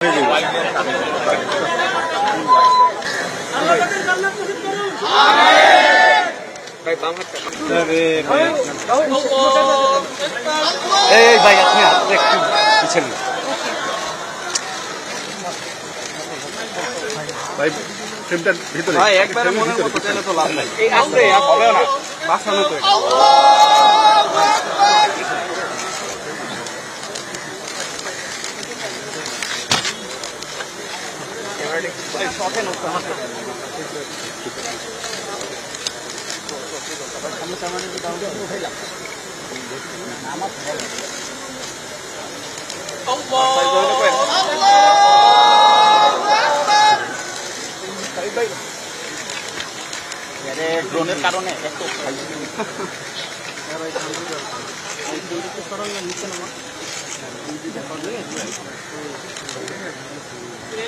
ভাই আপনি একটু পিছনে ভাই ফ্রেমটার ভিতরে ভাই একবারে মনের মতো চাইলে তো লাভ নাই এই আসলে হবে না বাঁচানো তো ভাই শটে নষ্ট হবে সামনে সামনে দাঁড়িয়ে উঠাই লাগ আমার ড্রোনের কারণে এত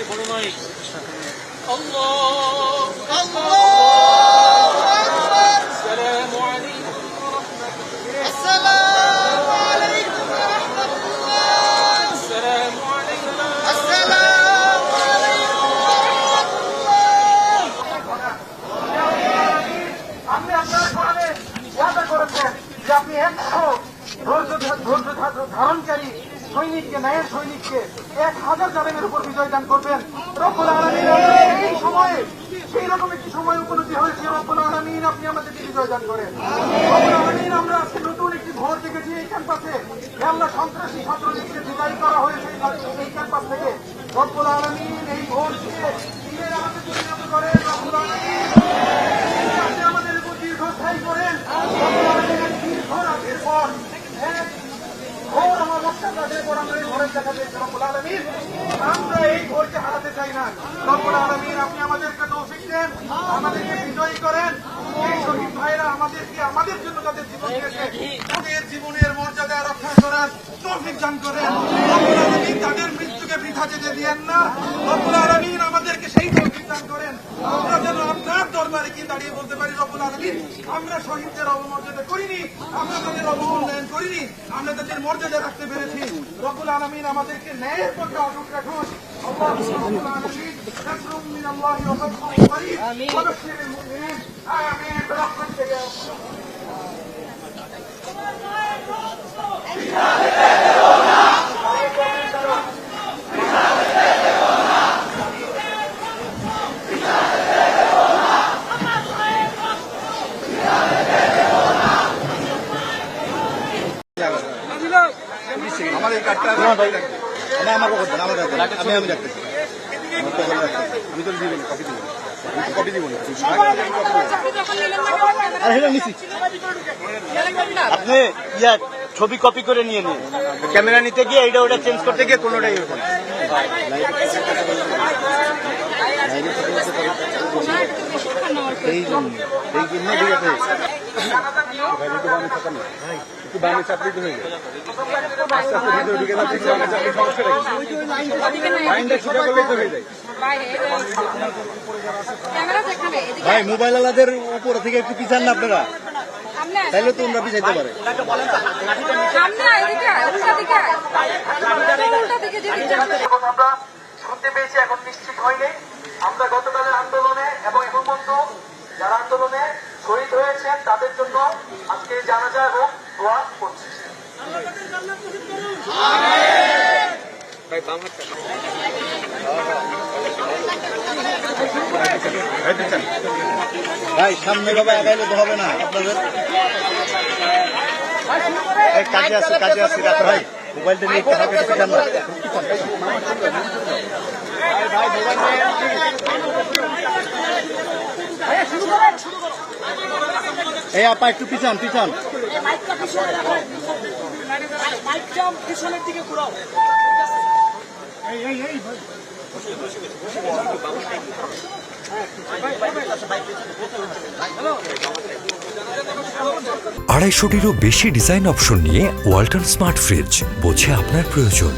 বড় নয় আপনি 100 ধারণকারী সৈনিককে ন্যায়ের সৈনিককে 1000 জালেমের উপর বিজয় দান করবেন। রব্বুল আলামিন এই সময়ে সেই রকম একটি সময় উপলব্ধি হয়েছে। রব্বুল আলামিন আপনি আমাদেরকে বিজয় দান করেন। রব্বুল আলামিন আমরা আজকে নতুন একটি ভোর দেখেছি এই ক্যাম্পাসে। আল্লাহ সন্ত্রাসী ছাত্রলীগকে বিদায় করা হয়েছে এই ক্যাম্পাস থেকে। রব্বুল আলামিন এই ভোরকে দিনের আমাদের পরিণত করেন। রব্বুল আলামিন আপনি আমাদের উপর দীর্ঘস্থায়ী করেন। রব্বুল আলামিনের দীর্ঘ রাতের পর আমরা এই ভোরকে হারাতে চাই না। রব্বুল আলামিন আপনি আমাদেরকে তৌফিক দেন, আমাদেরকে বিজয়ী করেন। এই শহীদ ভাইরা আমাদের জন্য তাদের জীবন দিয়েছে, তাদের জীবনের মর্যাদা রক্ষা করার তৌফিক দান করেন। রব্বুল আলামিন তাদের মৃত্যুকে বৃথা যেতে দিয়েন না। রব্বুল আলামিন আমাদেরকে সেই তৌফিক দান করেন আমরা যেন আপনার দরবারে কি দাঁড়িয়ে বলতে পারি, রব্বুল আলামিন আমরা শহীদদের অবমর্যাদা করিনি, আমরা তাদের অবমূল্যায়ন করিনি, আমরা তাদের মর্যাদা রাখতে পেরেছি। রব্বুল আলামিন আমাদেরকে ন্যায়ের পথে অটুট রাখুন। আল্লাহুম্মা আমিন। নাসরুম মিনাল্লাহি ওয়া ফাতহুন করিব ওয়া বাশশিরিল মুমিনিন। আমিন বিরাহমাতিকা ইয়া আমার এই কার্ডটা আমাকে করবেন আমার আমি রাখতেছি আমি তো দিব কপি দিব আপনি ছবি কপি করে নিয়ে নিন। ক্যামেরা নিতে গিয়ে এইটা ওটা চেঞ্জ করতে গিয়ে কোনোটাই হতো না। এই জন্য ঠিক আছে একটু বামে চাপড়িতে হয়ে যায় আস্তে আস্তে ভিতরে ঢুকে যাচ্ছে বামে চাপড়ি সমস্যা মাইন্ডটা সোজা করলেই তো হয়ে যায়। ভাই মোবাইল আলাদের উপর থেকে একটু পিছান না আপনারা, তাইলে তো আমরা পিছাইতে পারে। আমরা শুনতে পেয়েছি, এখন নিশ্চিত হয়নি। আমরা গতকালের আন্দোলনে এবং এখন পর্যন্ত যারা আন্দোলনে শহীদ হয়েছেন তাদের জন্য আজকে জানাজা এবং দোয়া করছি। ভাই সামনে বাবা আগাইলে তো হবে না, আপনাদের কাজে আছে রাখো ভাই। মোবাইলটা নিয়ে একটু হালকা কিছু জানলা এই আপা একটু পিছান পিছনের দিকে ঘুরাও। আড়াইশোটিরও বেশি ডিজাইন অপশন নিয়ে ওয়ালটন স্মার্ট ফ্রিজ, বোঝে আপনার প্রয়োজন।